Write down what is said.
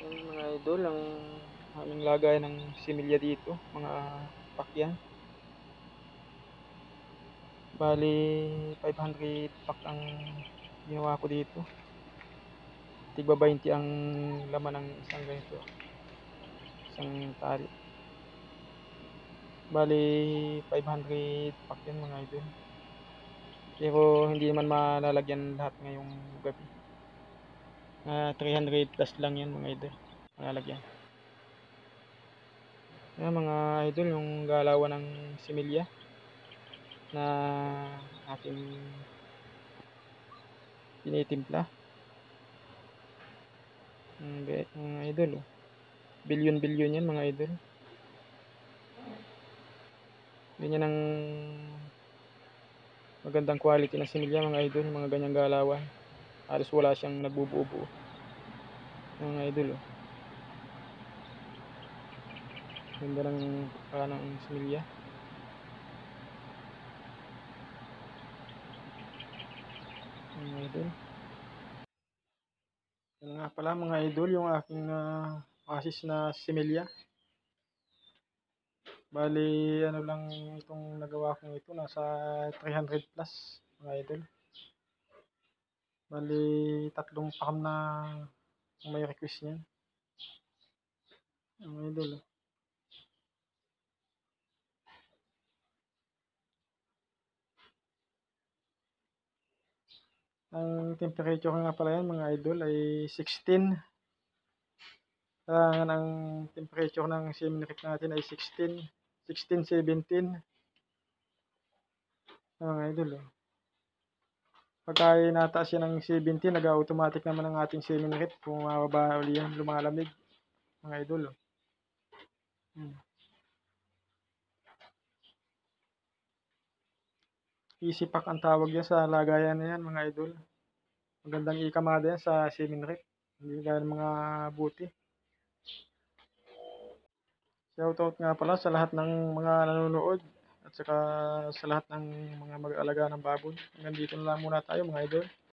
Ayan mga idol, ang aming lagayan ng similya dito, mga pakyan. Bali, 500 pack ang ginawa ko dito. Tigba 20 ang laman ng isang ganito, isang tali. Bali, 500 pack yan mga idol. Pero hindi naman malalagyan lahat ngayong gabi. 300 plus lang yan mga idol, malalagyan. Ayan mga idol, yung galawan ng similya na aking tinitimpla. Mga idol, oh. Bilyon-bilyon yan mga idol. Ganyan ang magandang quality ng similya mga idol, mga ganyang galawan. Halos wala siyang nagbubuo-buo. Mga idol, oh. Ganda ng ng similya. Mga idol. Yan nga pala mga idol, yung aking asis na similya. Bali, ano lang itong nagawa kong ito, nasa 300 plus mga idol. Bali, tatlong pakam na may request niyan. Mga idol, oh. Ang temperature nga pala yan mga idol ay 16. Kailangan ang temperature ng semen rate natin ay 16, 16, 17. Mga idol, oh. Pagka nataas yan ng 17, nag-automatic naman ang ating semen rate. Kung mababa uli yan, lumalamig. Mga idol, oh. Easy pack ang tawag yan sa lagayan na yan mga idol. Magandang ikamada yan sa semen rate. Hindi gaya ng mga buti. Shoutout nga pala sa lahat ng mga nanonood at saka sa lahat ng mga mag-aalaga ng baboy. Hanggang dito na lang muna tayo mga idol.